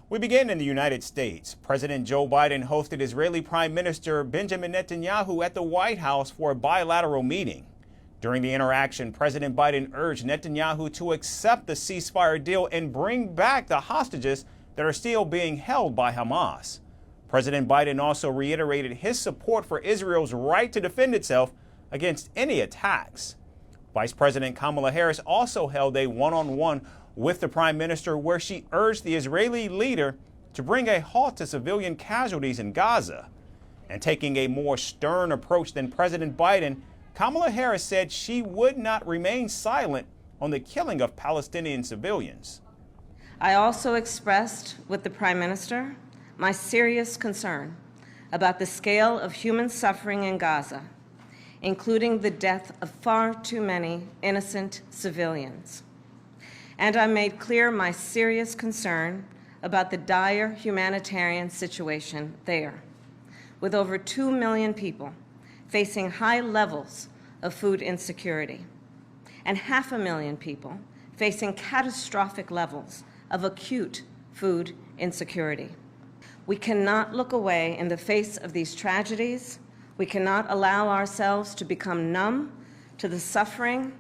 We begin in the United States. President Joe Biden hosted Israeli Prime Minister Benjamin Netanyahu at the White House for a bilateral meeting. During the interaction, President Biden urged Netanyahu to accept the ceasefire deal and bring back the hostages that are still being held by Hamas. President Biden also reiterated his support for Israel's right to defend itself against any attacks. Vice President Kamala Harris also held a one-on-one with the Prime Minister where she urged the Israeli leader to bring a halt to civilian casualties in Gaza. And taking a more stern approach than President Biden, Kamala Harris said she would not remain silent on the killing of Palestinian civilians. I also expressed with the Prime Minister my serious concern about the scale of human suffering in Gaza, including the death of far too many innocent civilians. And I made clear my serious concern about the dire humanitarian situation there, with over 2 million people facing high levels of food insecurity, and 500,000 people facing catastrophic levels of acute food insecurity. We cannot look away in the face of these tragedies. We cannot allow ourselves to become numb to the suffering,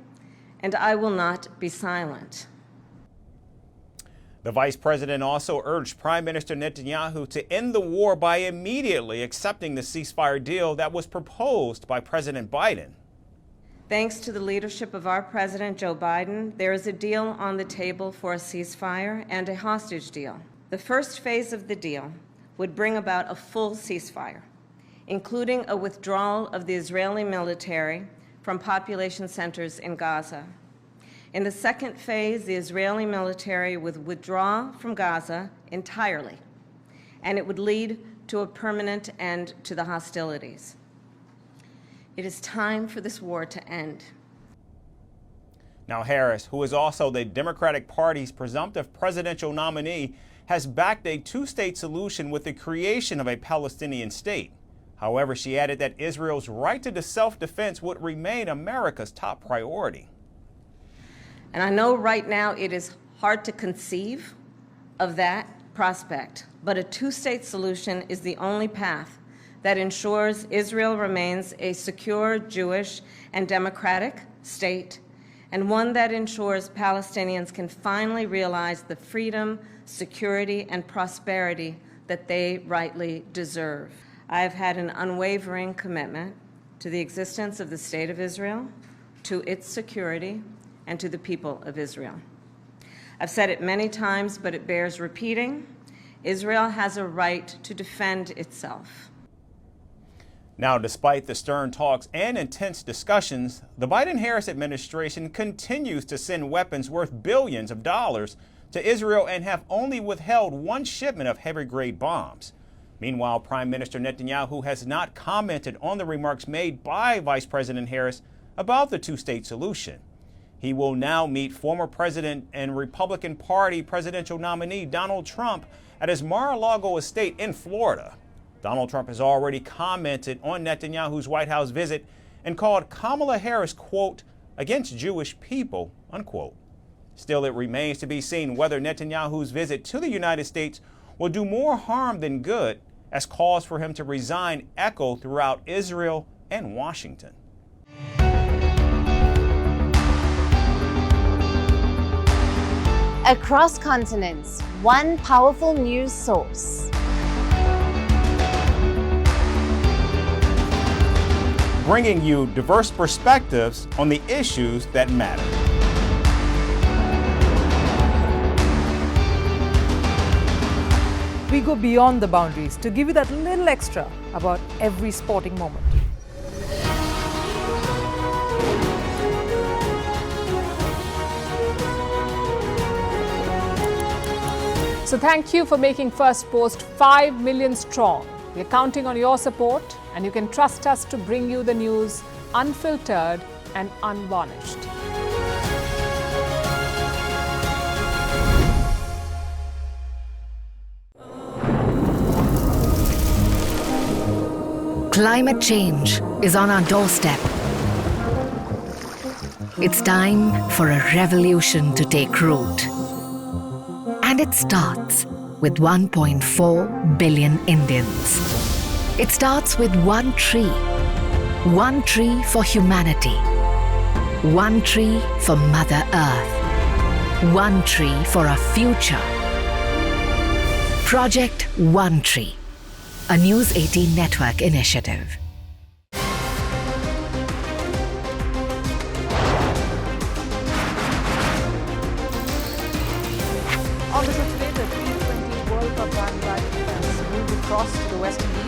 and I will not be silent. The vice president also urged Prime Minister Netanyahu to end the war by immediately accepting the ceasefire deal that was proposed by President Biden. Thanks to the leadership of our President Joe Biden, there is a deal on the table for a ceasefire and a hostage deal. The first phase of the deal would bring about a full ceasefire, including a withdrawal of the Israeli military from population centers in Gaza. In the second phase, the Israeli military would withdraw from Gaza entirely, and it would lead to a permanent end to the hostilities. It is time for this war to end. Now, Harris, who is also the Democratic Party's presumptive presidential nominee, has backed a two-state solution with the creation of a Palestinian state. However, she added that Israel's right to self-defense would remain America's top priority. And I know right now it is hard to conceive of that prospect, but a two-state solution is the only path that ensures Israel remains a secure Jewish and democratic state, and one that ensures Palestinians can finally realize the freedom, security, and prosperity that they rightly deserve. I have had an unwavering commitment to the existence of the State of Israel, to its security, and to the people of Israel. I've said it many times, but it bears repeating. Israel has a right to defend itself. Now, despite the stern talks and intense discussions, the Biden-Harris administration continues to send weapons worth billions of dollars to Israel and have only withheld one shipment of heavy-grade bombs. Meanwhile, Prime Minister Netanyahu has not commented on the remarks made by Vice President Harris about the two-state solution. He will now meet former President and Republican Party presidential nominee Donald Trump at his Mar-A-Lago estate in Florida. Donald Trump has already commented on Netanyahu's White House visit and called Kamala Harris, quote, against Jewish people, unquote. Still, it remains to be seen whether Netanyahu's visit to the United States will do more harm than good, as calls for him to resign echo throughout Israel and Washington. Across continents, one powerful news source. Bringing you diverse perspectives on the issues that matter. We go beyond the boundaries to give you that little extra about every sporting moment. So thank you for making Firstpost 5 million strong. We're counting on your support, and you can trust us to bring you the news unfiltered and unvarnished. Climate change is on our doorstep. It's time for a revolution to take root. And it starts with 1.4 billion Indians. It starts with one tree. One tree for humanity. One tree for Mother Earth. One tree for a future. Project One Tree, a News 18 network initiative. On this today, the T20 World Cup bandwagon has moved across to the West Indies.